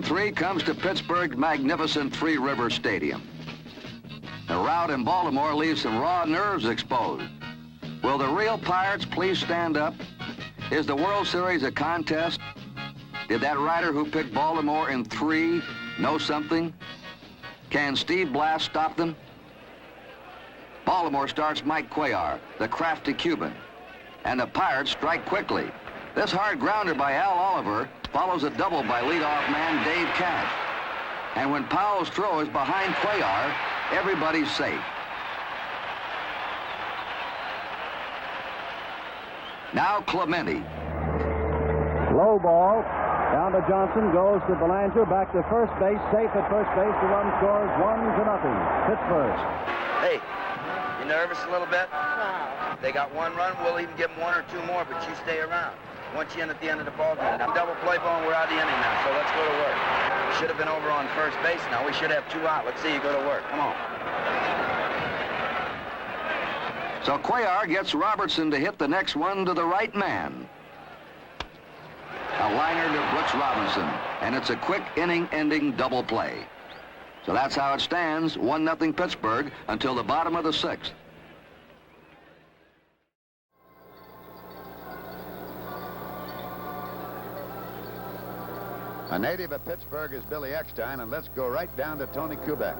Game 3 comes to Pittsburgh's magnificent Three River Stadium. The rout in Baltimore leaves some raw nerves exposed. Will the real Pirates please stand up? Is the World Series a contest? Did that writer who picked Baltimore in 3 know something? Can Steve Blass stop them? Baltimore starts Mike Cuellar, the crafty Cuban, and the Pirates strike quickly. This hard grounder by Al Oliver follows a double by leadoff man Dave Cash. And when Powell's throw is behind Cuellar, everybody's safe. Now Clemente. Low ball. Down to Johnson, goes to Belanger, back to first base, safe at first base. The run scores 1-0. Pittsburgh. Hey, you nervous a little bit? No. They got 1 run, we'll even give them 1 or 2 more, but you stay around. Once you in at the end of the ball game. Now, double play ball and we're out of the inning now, so let's go to work. We should have been over on first base now. We should have 2 out. Let's see you go to work. Come on. So Cuellar gets Robertson to hit the next one to the right man. A liner to Brooks Robinson, and it's a quick inning-ending double play. So that's how it stands, 1-0 Pittsburgh until the bottom of the 6th. A native of Pittsburgh is Billy Eckstein, and let's go right down to Tony Kubek.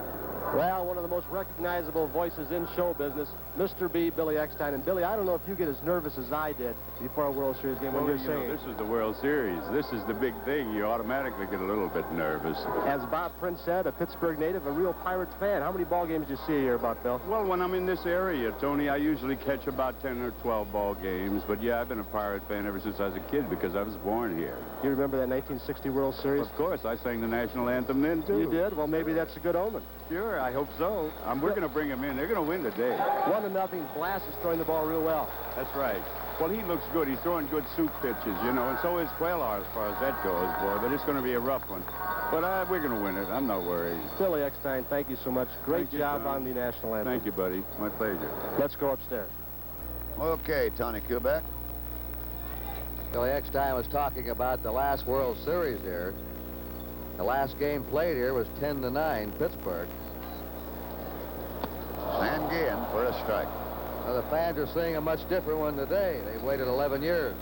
Well, one of the most recognizable voices in show business, Mr. B, Billy Eckstein. And Billy, I don't know if you get as nervous as I did before a World Series game when you're saying. This is the World Series. This is the big thing. You automatically get a little bit nervous. As Bob Prince said, a Pittsburgh native, a real Pirates fan. How many ball games do you see here about, Bill? Well, when I'm in this area, Tony, I usually catch about 10 or 12 ball games. But yeah, I've been a Pirate fan ever since I was a kid because I was born here. You remember that 1960 World Series? Of course, I sang the national anthem then, too. You did? Well, maybe that's a good omen. Sure, I hope so. We're going to bring him in. They're going to win today. 1-0. Blass is throwing the ball real well. That's right. Well, he looks good. He's throwing good soup pitches, you know, and so is Cuellar as far as that goes, boy. But it's going to be a rough one. But we're going to win it. I'm not worried. Billy Eckstein, thank you so much. Great job on the national anthem. Thank you, buddy. My pleasure. Let's go upstairs. Okay, Tony Kubek. Billy Eckstein was talking about the last World Series here. The last game played here was 10-9, Pittsburgh. Sanguin for a strike. Well, the fans are seeing a much different one today. They've waited 11 years.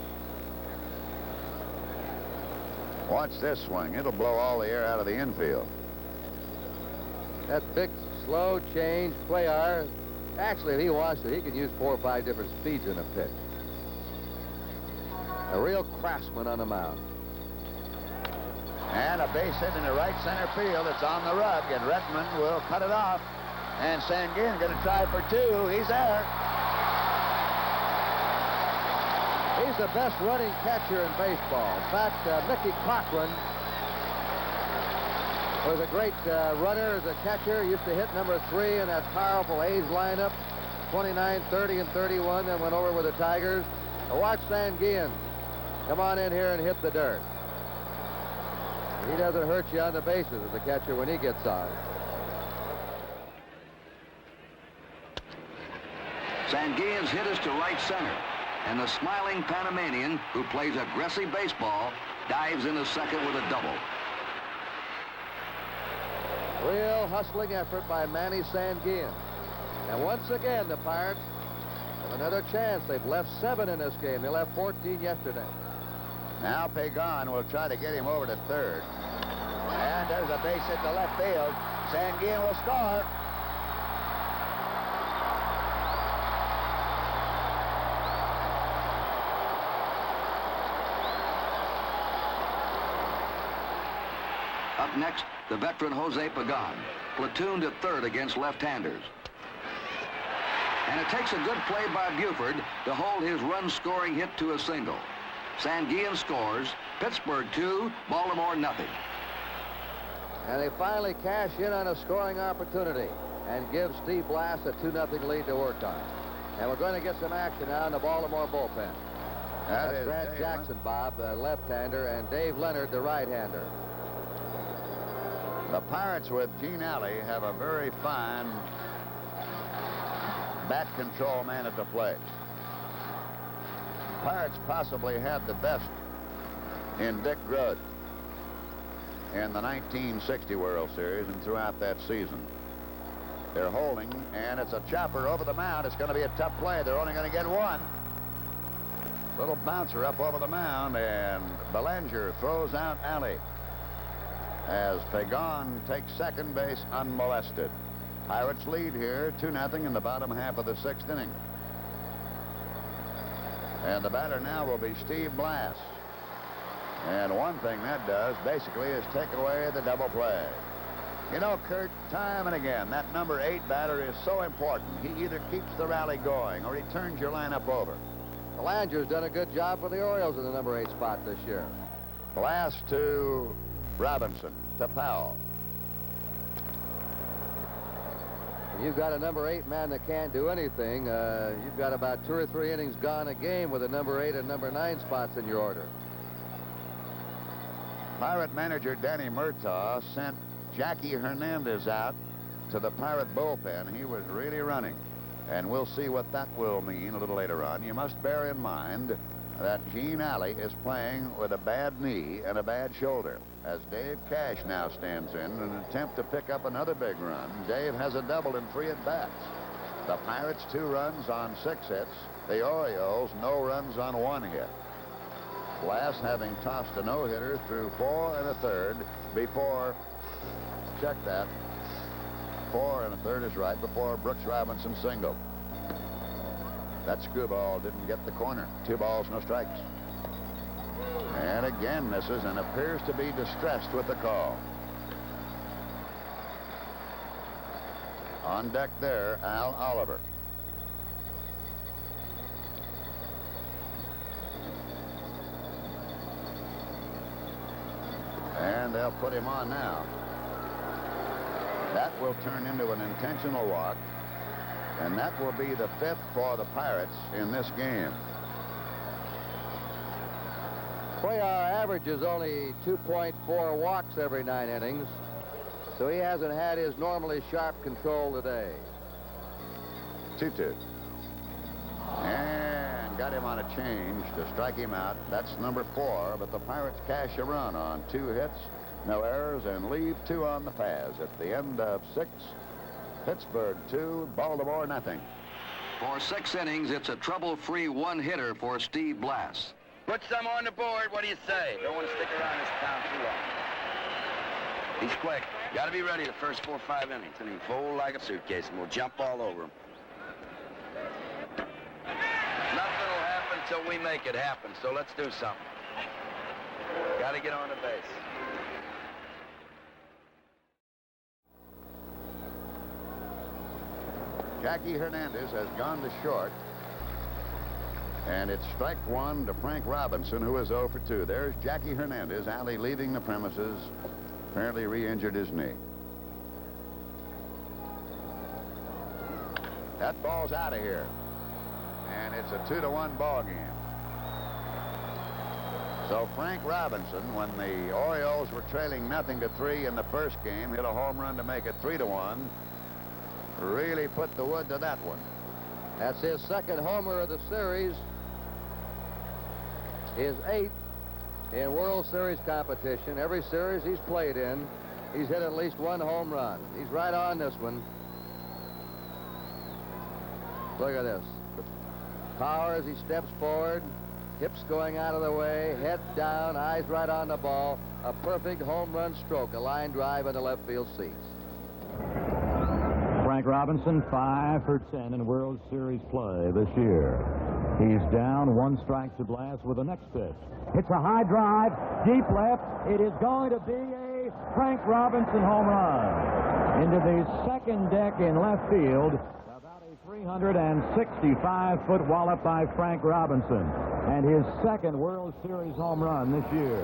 Watch this swing. It'll blow all the air out of the infield. That big, slow change, Cuellar. Actually, if he wants to, he can use 4 or 5 different speeds in a pitch. A real craftsman on the mound. And a base hit in the right center field. It's on the rug, and Redmond will cut it off. And Sanguin going to try for 2. He's there. He's the best running catcher in baseball. In fact, Mickey Cochran was a great runner as a catcher. Used to hit number 3 in that powerful A's lineup. 29, 30, and 31. Then went over with the Tigers. Now watch Sanguin. Come on in here and hit the dirt. He doesn't hurt you on the bases as a catcher when he gets on. Sanguin's hit is to right center, and the smiling Panamanian, who plays aggressive baseball, dives into second with a double. Real hustling effort by Manny Sanguin. And once again, the Pirates have another chance. They've left 7 in this game. They left 14 yesterday. Now Pagan will try to get him over to third. And there's a base hit to left field. Sanguin will score. Up next, the veteran Jose Pagan, platooned at third against left-handers. And it takes a good play by Buford to hold his run-scoring hit to a single. Sanguin scores, Pittsburgh 2, Baltimore nothing. And they finally cash in on a scoring opportunity and give Steve Blass a 2-0 lead to work on. And we're going to get some action now in the Baltimore bullpen. That's Grant Jackson, Bob, the left-hander, and Dave Leonard, the right-hander. The Pirates with Gene Alley have a very fine bat control man at the plate. Pirates possibly have the best in Dick Grudd. in the 1960 World Series and throughout that season. They're holding, and it's a chopper over the mound. It's going to be a tough play. They're only going to get one. Little bouncer up over the mound, and Belanger throws out Alley as Pagan takes second base unmolested. Pirates lead here 2-0 in the bottom half of the 6th inning. And the batter now will be Steve Blass. And one thing that does basically is take away the double play. You know, Kurt, time and again, that number 8 batter is so important. He either keeps the rally going or he turns your lineup over. Belanger's done a good job for the Orioles in the number 8 spot this year. Blass to Robinson, to Powell. You've got a number 8 man that can't do anything. You've got about 2 or 3 innings gone a game with a number 8 and number 9 spots in your order. Pirate manager Danny Murtaugh sent Jackie Hernandez out to the Pirate bullpen. He was really running, and we'll see what that will mean a little later on. You must bear in mind that Gene Alley is playing with a bad knee and a bad shoulder, as Dave Cash now stands in an attempt to pick up another big run. Dave has a double in 3 at-bats. The Pirates 2 runs on 6 hits. The Orioles no runs on 1 hit. Blass having tossed a no-hitter through 4 1/3 before, check that, 4 1/3 is right, before Brooks Robinson singled. That screwball didn't get the corner. 2 balls, no strikes. And again misses and appears to be distressed with the call. On deck there, Al Oliver. And they'll put him on now. That will turn into an intentional walk, and that will be the 5th for the Pirates in this game. Cuellar averages only 2.4 walks every 9 innings, so he hasn't had his normally sharp control today. 2-2. And got him on a change to strike him out. That's number 4, but the Pirates cash a run on 2 hits, no errors, and leave 2 on the pads. At the end of 6, Pittsburgh 2, Baltimore nothing. For 6 innings, it's a trouble-free 1-hitter for Steve Blass. Put some on the board. What do you say? Don't want to stick around this town too long. He's quick. Got to be ready the first 4 or 5 innings, and he'll fold like a suitcase, and we'll jump all over him. Nothing will happen until we make it happen, so let's do something. Got to get on the base. Jackie Hernandez has gone to short. And it's strike 1 to Frank Robinson, who is 0 for 2. There's Jackie Hernandez. Alley leaving the premises. Apparently re-injured his knee. That ball's out of here. And it's a 2-1 ball game. So Frank Robinson, when the Orioles were trailing 0-3 in the first game, hit a home run to make it 3-1. Really put the wood to that one. That's his 2nd homer of the series. His 8th in World Series competition. Every series he's played in, he's hit at least 1 home run. He's right on this one. Look at this. Power as he steps forward, hips going out of the way, head down, eyes right on the ball. A perfect home run stroke, a line drive in the left field seats. Frank Robinson, 5 for 10 in World Series play this year. He's down 1 strike to Blass with the next pitch. It's a high drive, deep left. It is going to be a Frank Robinson home run into the 2nd deck in left field. About a 365-foot wallop by Frank Robinson, and his 2nd World Series home run this year.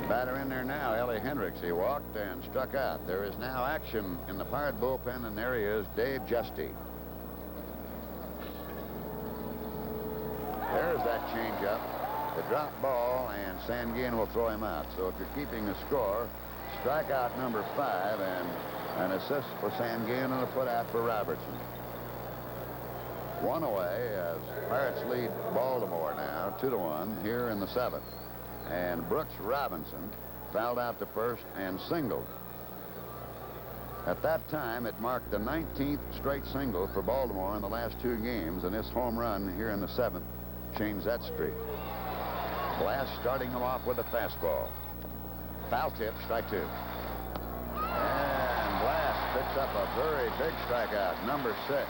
Batter in there now, Ellie Hendricks. He walked and struck out. There is now action in the Pirate bullpen, and there he is, Dave Justy. There's that changeup, the drop ball, and Sanguin will throw him out. So if you're keeping the score, strikeout number 5 and an assist for Sanguin and a put out for Robertson. 1 away as Pirates lead Baltimore now 2-1 here in the 7th. and Brooks Robinson fouled out to first and singled. At that time, it marked the 19th straight single for Baltimore in the last 2 games, and this home run here in the 7th changed that streak. Blass starting him off with a fastball. Foul tip, strike 2. And Blass picks up a very big strikeout, number 6.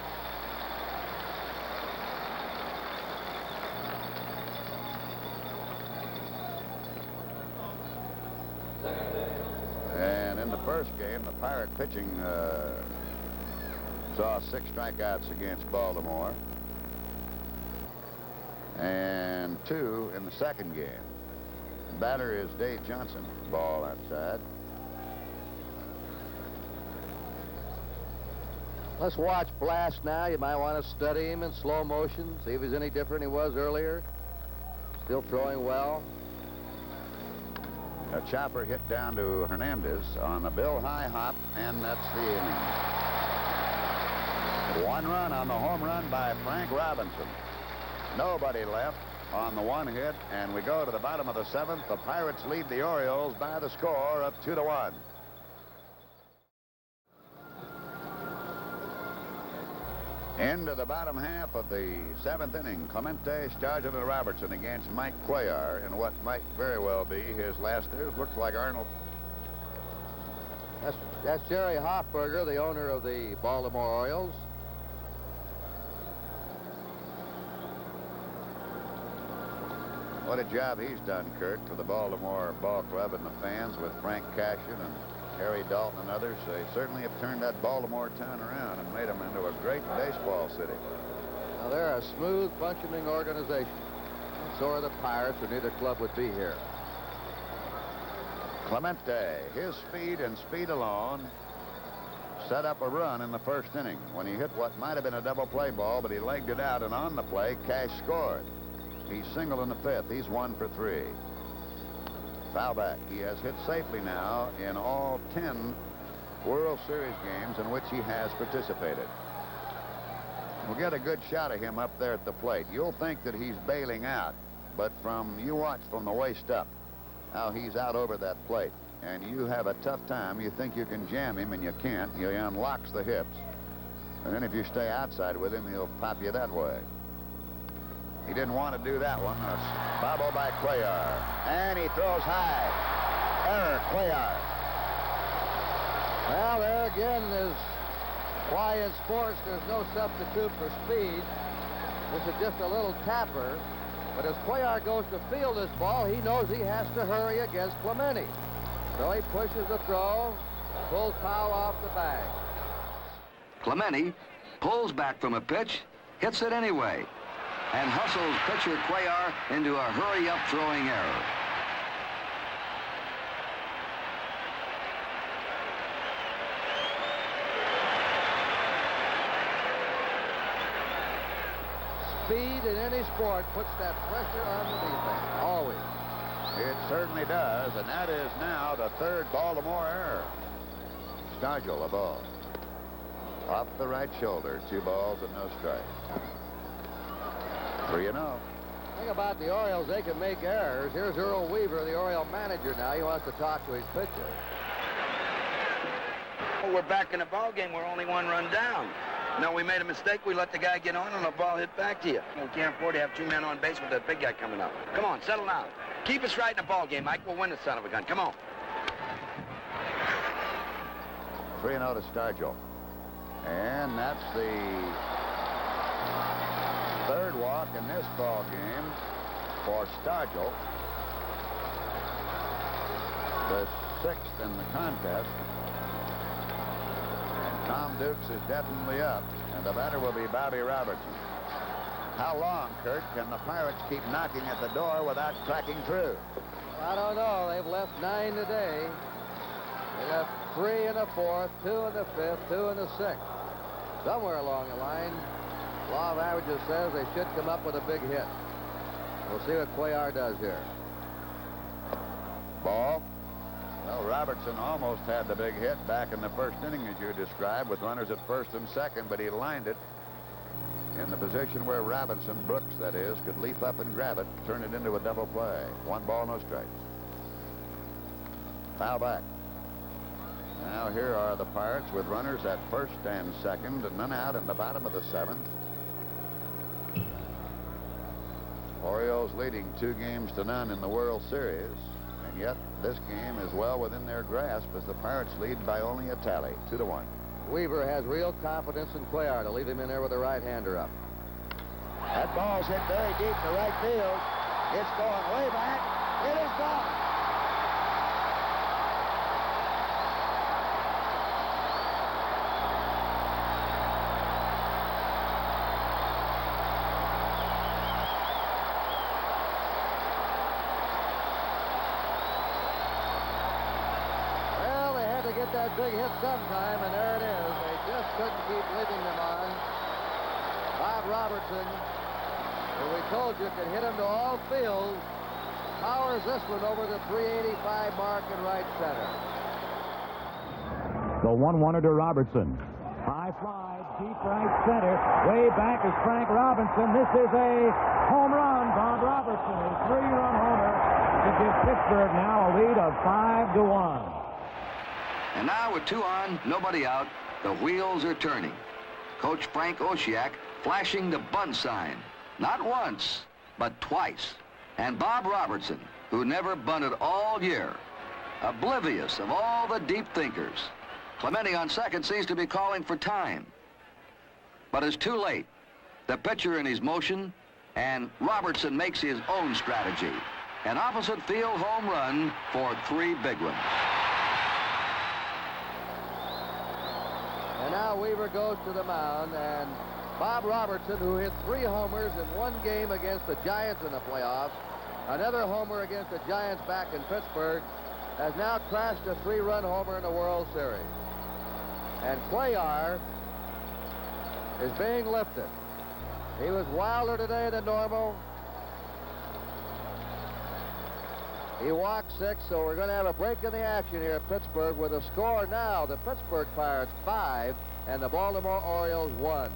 And in the first game, the Pirate pitching saw 6 strikeouts against Baltimore. And 2 in the second game. Batter is Dave Johnson. Ball outside. Let's watch Blass now. You might want to study him in slow motion, see if he's any different than he was earlier. Still throwing well. A chopper hit down to Hernandez on the Bill High hop, and that's the inning. 1 run on the home run by Frank Robinson. Nobody left on the 1 hit, and we go to the bottom of the 7th. The Pirates lead the Orioles by the score of 2-1. Into the bottom half of the 7th inning, Clemente, Stargell, and Robertson against Mike Cuellar in what might very well be his last. Looks like Arnold. That's Jerry Hoffberger, the owner of the Baltimore Orioles. What a job he's done, Kurt, for the Baltimore Ball Club and the fans with Frank Cashin and Harry Dalton and others. They certainly have turned that Baltimore town around and made them into a great baseball city. Now, they're a smooth functioning organization. And so are the Pirates, or neither club would be here. Clemente, his speed and speed alone set up a run in the first inning when he hit what might have been a double play ball, but he legged it out, and on the play, Cash scored. He's singled in the 5th. He's 1 for 3. Foul back. He has hit safely now in all 10 World Series games in which he has participated. We'll get a good shot of him up there at the plate. You'll think that he's bailing out, but you watch from the waist up how he's out over that plate, and you have a tough time. You think you can jam him, and you can't. He unlocks the hips, and then if you stay outside with him, he'll pop you that way. He didn't want to do that one. A bobble by Cuellar. And he throws high. Error, Cuellar. Well, there again is why in sports there's no substitute for speed. This is just a little tapper. But as Cuellar goes to field this ball, he knows he has to hurry against Clemente. So he pushes the throw, pulls Powell off the bag. Clemente pulls back from a pitch, hits it anyway, and hustles pitcher Cuellar into a hurry-up throwing error. Speed in any sport puts that pressure on the defense, always. It certainly does, and that is now the 3rd Baltimore error. Stargell, a ball. Off the right shoulder, 2 balls and no strikes. 3-0. Thing about the Orioles, they can make errors. Here's Earl Weaver, the Oriole manager now. He wants to talk to his pitcher. Well, we're back in the ball game. We're only 1 run down. No, we made a mistake. We let the guy get on, and the ball hit back to you. We can't afford to have 2 men on base with that big guy coming up. Come on, settle down. Keep us right in the ball game, Mike. We'll win the son of a gun. Come on. 3-0 to Stargell. And that's the 3rd walk in this ball game for Stargell. The 6th in the contest. And Tom Dukes is definitely up, and the batter will be Bobby Robertson. How long, Kurt, can the Pirates keep knocking at the door without cracking through? I don't know. They've left 9 today. They left 3 in the 4th, 2 in the 5th, 2 in the 6th. Somewhere along the line, law of averages says they should come up with a big hit. We'll see what Cuellar does here. Ball. Well, Robertson almost had the big hit back in the first inning, as you described, with runners at first and second, but he lined it. in the position where Robinson, Brooks that is, could leap up and grab it, turn it into a double play. 1 ball, no strikes. Foul back. Now here are the Pirates with runners at first and second, and none out in the bottom of the 7th. Orioles leading 2-0 in the World Series, and yet this game is well within their grasp as the Pirates lead by only a tally, 2-1. Weaver has real confidence in Cuellar to leave him in there with a right-hander up. That ball's hit very deep to right field. It's going way back. It is gone. Get that big hit sometime, and there it is. They just couldn't keep leaving them on. Bob Robertson, who we told you could hit him to all fields, powers this one over the 385 mark in right center. The 1-1 to Robertson. High fly, deep right center. Way back is Frank Robinson. This is a home run. Bob Robertson, a 3-run homer to give Pittsburgh now a lead of 5-1. And now with 2 on, nobody out, the wheels are turning. Coach Frank Osiak flashing the bunt sign. Not once, but twice. And Bob Robertson, who never bunted all year, oblivious of all the deep thinkers. Clemente on second seems to be calling for time. But it's too late. The pitcher in his motion, and Robertson makes his own strategy. An opposite field home run for 3 big ones. And now Weaver goes to the mound, and Bob Robertson, who hit 3 homers in 1 game against the Giants in the playoffs, another homer against the Giants back in Pittsburgh, has now crashed a 3-run homer in the World Series. And Cuellar is being lifted. He was wilder today than normal. He walked 6, so we're going to have a break in the action here at Pittsburgh with a score now. The Pittsburgh Pirates 5 and the Baltimore Orioles 1.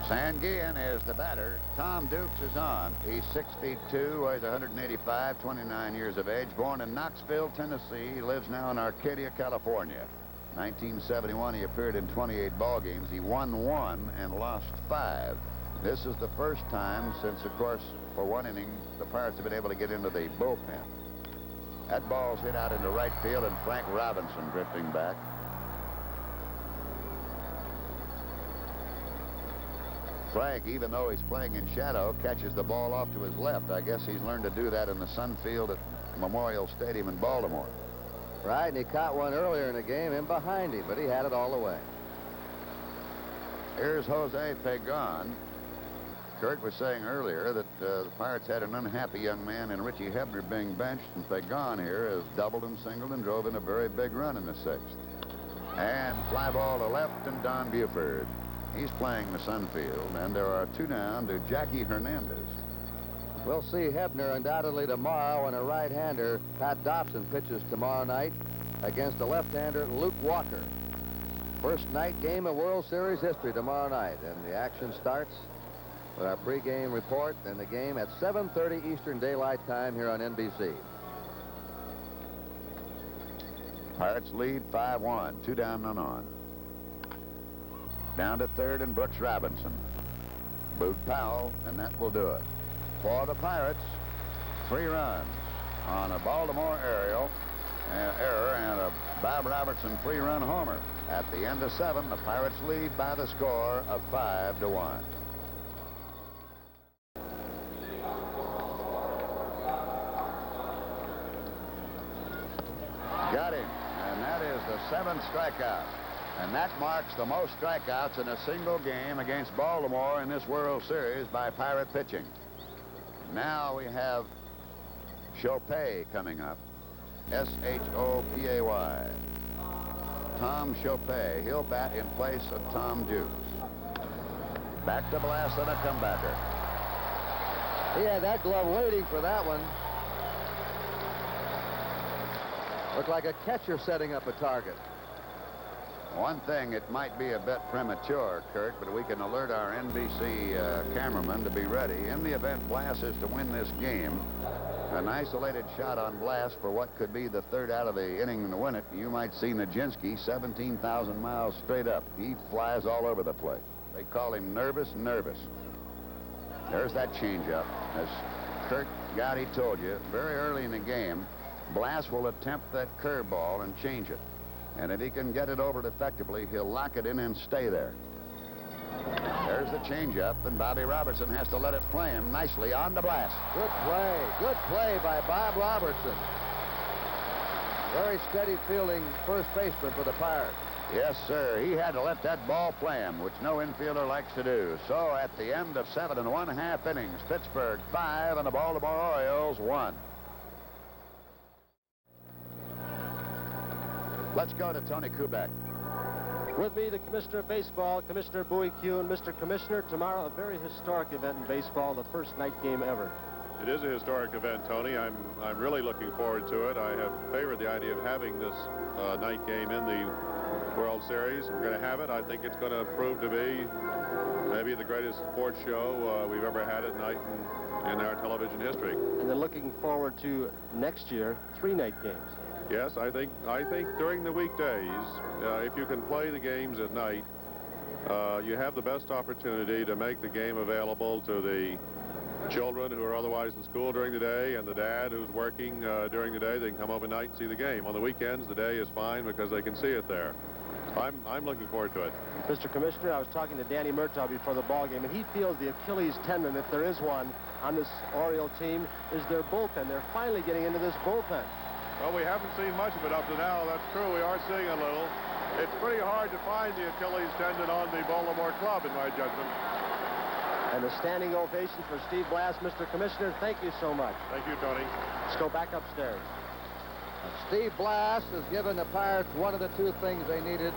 Sanguillen is the batter. Tom Dukes is on. He's 6 feet 2, weighs 185, 29 years of age. Born in Knoxville, Tennessee. He lives now in Arcadia, California. 1971, he appeared in 28 ball games. He won 1 and lost 5. This is the first time since, of course, for 1 inning, the Pirates have been able to get into the bullpen. That ball's hit out into right field, and Frank Robinson drifting back. Frank, even though he's playing in shadow, catches the ball off to his left. I guess he's learned to do that in the Sun Field at Memorial Stadium in Baltimore. Right, and he caught one earlier in the game in behind him, but he had it all the way. Here's Jose Pagan. Kurt was saying earlier that the Pirates had an unhappy young man in Richie Hebner being benched, and Pagan here has doubled and singled and drove in a very big run in the 6th. And fly ball to left, and Don Buford. He's playing the Sun Field, and there are 2 down to Jackie Hernandez. We'll see Hebner undoubtedly tomorrow, and a right-hander, Pat Dobson, pitches tomorrow night against the left-hander, Luke Walker. First night game of World Series history tomorrow night, and the action starts with our pregame report and the game at 7:30 Eastern Daylight Time here on NBC. Pirates lead 5-1, 2 down, none on. Down to third and Brooks Robinson. Boog Powell, and that will do it. For the Pirates, 3 runs on a Baltimore error and a Bob Robertson 3-run homer. At the end of 7, the Pirates lead by the score of 5-1. Got him, and that is the 7th strikeout. And that marks the most strikeouts in a single game against Baltimore in this World Series by Pirate pitching. Now we have Chopay coming up. S-H-O-P-A-Y. Tom Chopay. He'll bat in place of Tom Dukes. Back to Blast and a comebacker. He had that glove waiting for that one. Looked like a catcher setting up a target. One thing, it might be a bit premature, Kurt, but we can alert our NBC cameraman to be ready. In the event Blass is to win this game, an isolated shot on Blass for what could be the third out of the inning to win it, you might see Nijinsky 17,000 miles straight up. He flies all over the place. They call him nervous. There's that changeup. As Kurt Gowdy told you, very early in the game, Blass will attempt that curveball and change it. And if he can get it over it effectively, he'll lock it in and stay there. There's the changeup, and Bobby Robertson has to let it play him nicely on the Blass. Good play by Bob Robertson. Very steady fielding first baseman for the Pirates. Yes, sir. He had to let that ball play him, which no infielder likes to do. So at the end of 7 1/2 innings, Pittsburgh 5 and the Baltimore Orioles 1. Let's go to Tony Kubek. With me, the Commissioner of Baseball, Commissioner Bowie Kuhn. Mr. Commissioner, tomorrow a very historic event in baseball, the first night game ever. It is a historic event, Tony. I'm really looking forward to it. I have favored the idea of having this night game in the World Series. We're going to have it. I think it's going to prove to be maybe the greatest sports show we've ever had at night in our television history. And then looking forward to next year, 3 night games. Yes, I think during the weekdays, if you can play the games at night, you have the best opportunity to make the game available to the children who are otherwise in school during the day, and the dad who's working during the day. They can come overnight and see the game. On the weekends, the day is fine because they can see it there. I'm looking forward to it. Mr. Commissioner, I was talking to Danny Murtaugh before the ball game, and he feels the Achilles tendon, if there is one, on this Oriole team, is their bullpen. They're finally getting into this bullpen. Well, we haven't seen much of it up to now. That's true. We are seeing a little. It's pretty hard to find the Achilles tendon on the Baltimore club, in my judgment. And a standing ovation for Steve Blass. Mr. Commissioner, thank you so much. Thank you, Tony. Let's go back upstairs. Steve Blass has given the Pirates one of the 2 things they needed.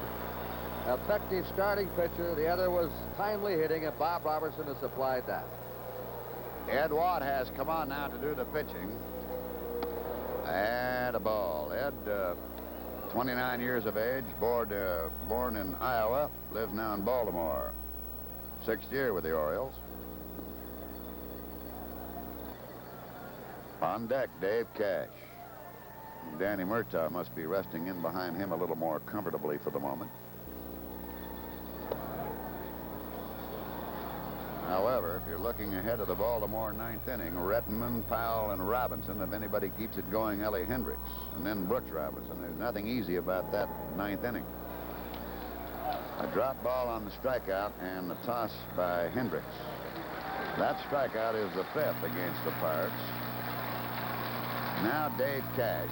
Effective starting pitcher. The other was timely hitting, and Bob Robertson has supplied that. Ed Watt has come on now to do the pitching. And a ball. Ed, 29 years of age, born in Iowa, lives now in Baltimore. 6th year with the Orioles. On deck, Dave Cash. Danny Murtaugh must be resting in behind him a little more comfortably for the moment. However, if you're looking ahead of the Baltimore 9th inning, Rettenman, Powell, and Robinson, if anybody keeps it going, Ellie Hendricks, and then Brooks Robinson. There's nothing easy about that 9th inning. A drop ball on the strikeout and the toss by Hendricks. That strikeout is the 5th against the Pirates. Now Dave Cash.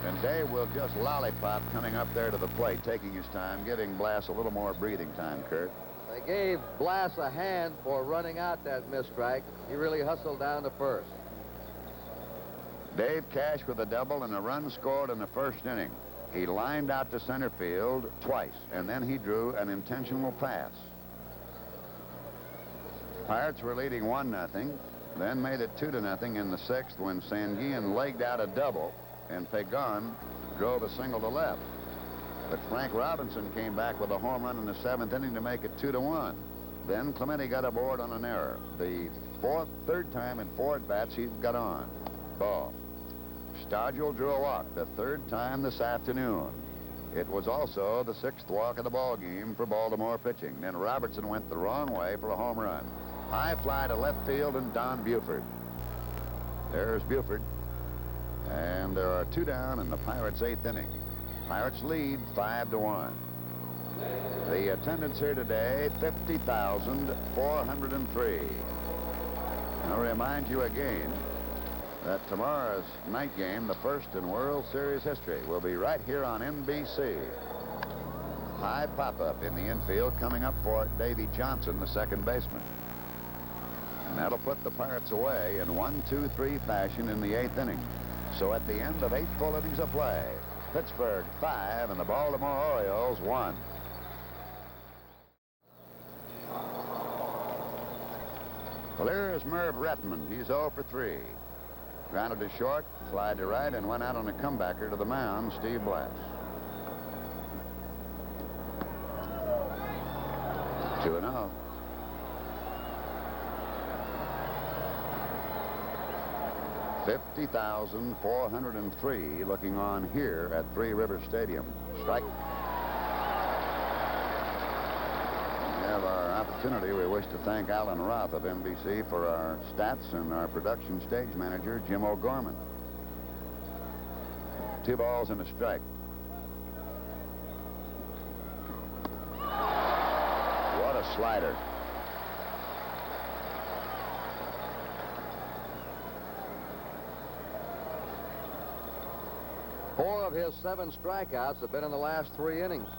And Dave will just lollipop coming up there to the plate, taking his time, giving Blass a little more breathing time, Kurt. They gave Blass a hand for running out that missed strike. He really hustled down to first. Dave Cash with a double and a run scored in the 1st inning. He lined out to center field twice, and then he drew an intentional pass. Pirates were leading 1-0, then made it 2-0 in the 6th when Sanguillen legged out a double, and Pagan drove a single to left. But Frank Robinson came back with a home run in the 7th inning to make it 2-1. Then Clemente got aboard on an error. The 3rd time in 4 at-bats he got on. Ball. Stodgel drew a walk, the 3rd time this afternoon. It was also the 6th walk of the ball game for Baltimore pitching. Then Robertson went the wrong way for a home run. High fly to left field and Don Buford. There's Buford. And there are 2 down in the Pirates' 8th inning. Pirates lead 5-1. The attendance here today, 50,403. I'll remind you again that tomorrow's night game, the first in World Series history, will be right here on NBC. High pop-up in the infield coming up for Davy Johnson, the 2nd baseman. And that'll put the Pirates away in 1-2-3 fashion in the 8th inning. So at the end of 8 full innings of play, Pittsburgh 5 and the Baltimore Orioles 1. Well, here's Merv Rettenman. He's 0 for 3. Grounded to short, fly to right, and went out on a comebacker to the mound, Steve Blass. 2-0. $50,403 looking on here at Three River Stadium. Strike. We have our opportunity. We wish to thank Alan Roth of NBC for our stats and our production stage manager, Jim O'Gorman. 2 balls and a strike. What a slider. Four of his 7 strikeouts have been in the last 3 innings.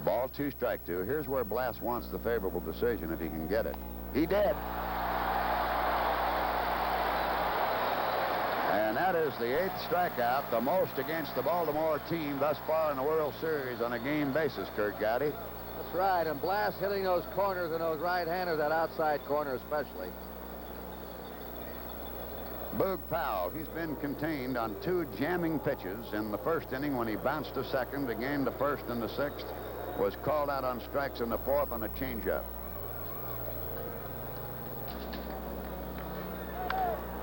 Ball 2, strike 2. Here's where Blass wants the favorable decision if he can get it. He did. And that is the 8th strikeout, the most against the Baltimore team thus far in the World Series on a game basis, Kurt Gowdy. That's right, and Blass hitting those corners and those right-handers, that outside corner especially. Boog Powell, he's been contained on 2 jamming pitches in the first inning when he bounced to second, again to first in the 6th, was called out on strikes in the 4th on a changeup.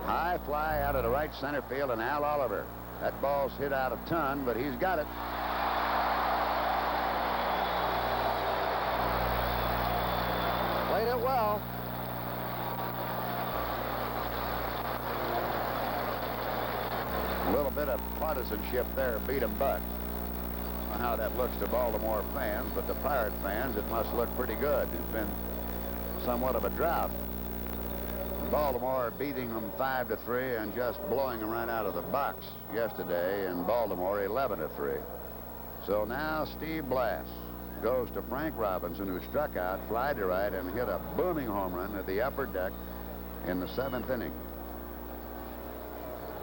High fly out of the right center field, and Al Oliver. That ball's hit out a ton, but he's got it. Played it well. A little bit of partisanship there, beat 'em buck. I don't know how that looks to Baltimore fans, but the Pirate fans, it must look pretty good. It's been somewhat of a drought. Baltimore beating them 5-3 and just blowing them right out of the box yesterday in Baltimore 11-3. So now Steve Blass goes to Frank Robinson, who struck out, fly to right, and hit a booming home run at the upper deck in the 7th inning.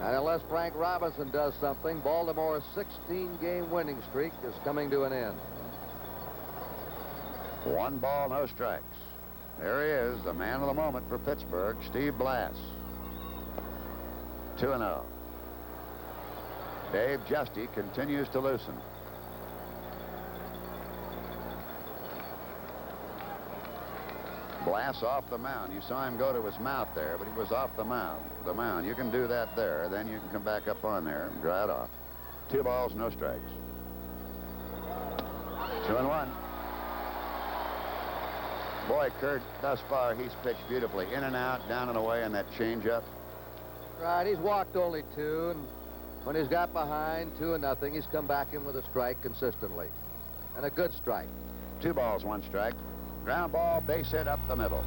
And unless Frank Robinson does something, Baltimore's 16-game winning streak is coming to an end. 1 ball, no strikes. There he is, the man of the moment for Pittsburgh, Steve Blass. 2-0. Dave Justy continues to loosen. Blass off the mound. You saw him go to his mouth there, but he was off the mound. You can do that there. Then you can come back up on there and dry it off. 2 balls, no strikes. 2-1. Boy, Kurt, thus far, he's pitched beautifully. In and out, down and away, and that changeup. Right, he's walked only 2, and when he's got behind 2-0, he's come back in with a strike consistently. And a good strike. 2 balls, 1 strike. Ground ball, base hit up the middle.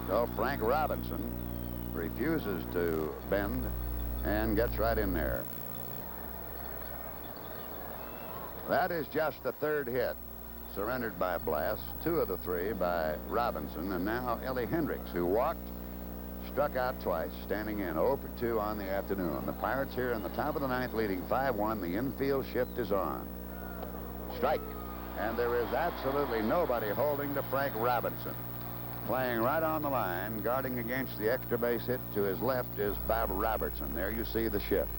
So Frank Robinson refuses to bend and gets right in there. That is just the 3rd hit surrendered by Blass, 2 of the 3 by Robinson, and now Ellie Hendricks, who walked, struck out twice, standing in 0 for 2 on the afternoon. The Pirates here in the top of the 9th leading 5-1. The infield shift is on. Strike. And there is absolutely nobody holding to Frank Robinson. Playing right on the line, guarding against the extra base hit to his left is Bob Robertson. There you see the shift.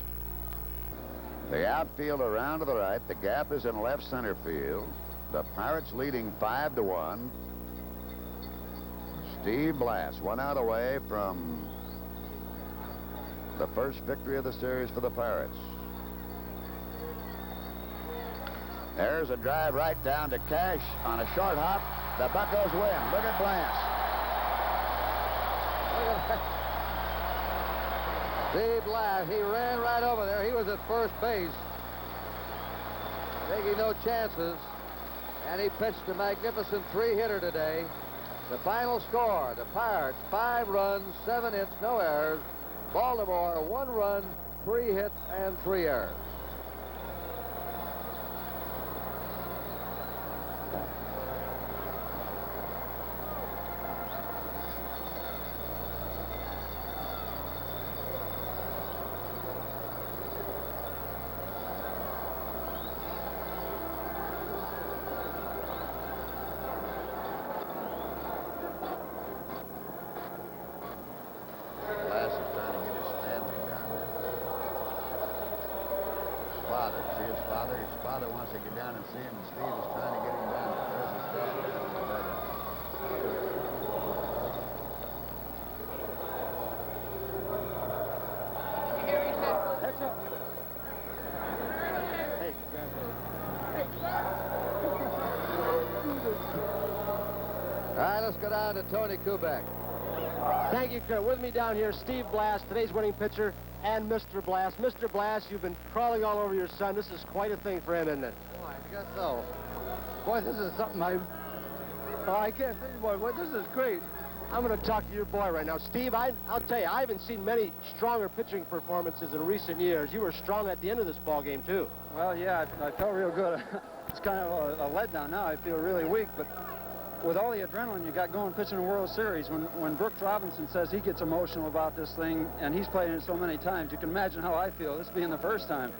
The outfield around to the right. The gap is in left center field. The Pirates leading 5-1. Steve Blass, 1 out away from the first victory of the series for the Pirates. There's a drive right down to Cash on a short hop. The Buccos win. Look at Blass. Steve Blass, he ran right over there. He was at first base, taking no chances, and he pitched a magnificent 3-hitter today. The final score, the Pirates 5 runs, 7 hits, no errors. Baltimore 1 run, 3 hits, and 3 errors. father. See his father? His father wants to get down and see him, and Steve is trying to get him down. There's his dad down in the dugout. That's it. Hey, All right, let's go down to Tony Kubek. thank you, Kurt. With me down here, Steve Blast, today's winning pitcher, and Mr. Blast. Mr. Blast, you've been crawling all over your son. This is quite a thing for him, isn't it? Oh, I guess so. Boy, this is something I can't think, boy. This is great. I'm going to talk to your boy right now. Steve, I'll tell you, I haven't seen many stronger pitching performances in recent years. You were strong at the end of this ball game, too. Well, yeah, I felt real good. It's kind of a letdown now. I feel really weak, but with all the adrenaline you got going pitching a World Series, when Brooks Robinson says he gets emotional about this thing, and he's played it so many times, you can imagine how I feel, this being the first time.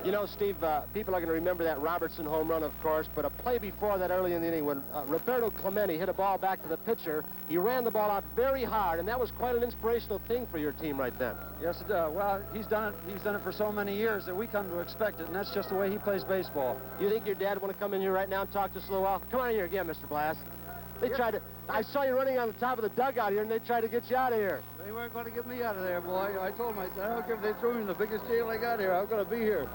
You know, Steve, people are going to remember that Robertson home run, of course, but a play before that early in the inning when Roberto Clemente hit a ball back to the pitcher. He ran the ball out very hard, and that was quite an inspirational thing for your team right then. Yes, well, he's done it for so many years that we come to expect it, and that's just the way he plays baseball. You think your dad want to come in here right now and talk to us a little while? Come on in here again, Mr. Blast. They tried to... I saw you running on the top of the dugout here, and they tried to get you out of here. They weren't going to get me out of there, boy. I told my son, I don't care if they threw me in the biggest jail I got here. I'm going to be here.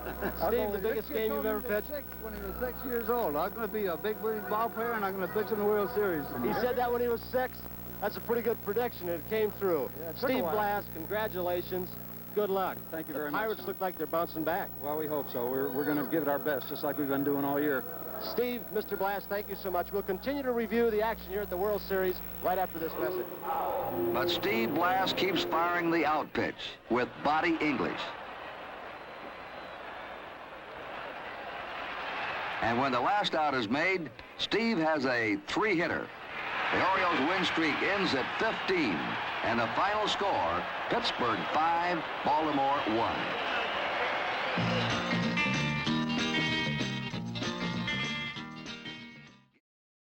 Steve, the biggest game you've ever pitched? When he was 6 years old. I'm going to be a big league ball player, and I'm going to pitch in the World Series. He said that when he was 6? That's a pretty good prediction, and it came through. Yeah, it took a Steve while. Blast, congratulations. Good luck. Thank you very The much. Pirates look like they're bouncing back. Well, we hope so. We're going to give it our best, just like we've been doing all year. Steve, Mr. Blast, thank you so much. We'll continue to review the action here at the World Series right after this message. But Steve Blast keeps firing the out pitch with body English. And when the last out is made, Steve has a 3-hitter. The Orioles' win streak ends at 15. And the final score, Pittsburgh 5, Baltimore 1.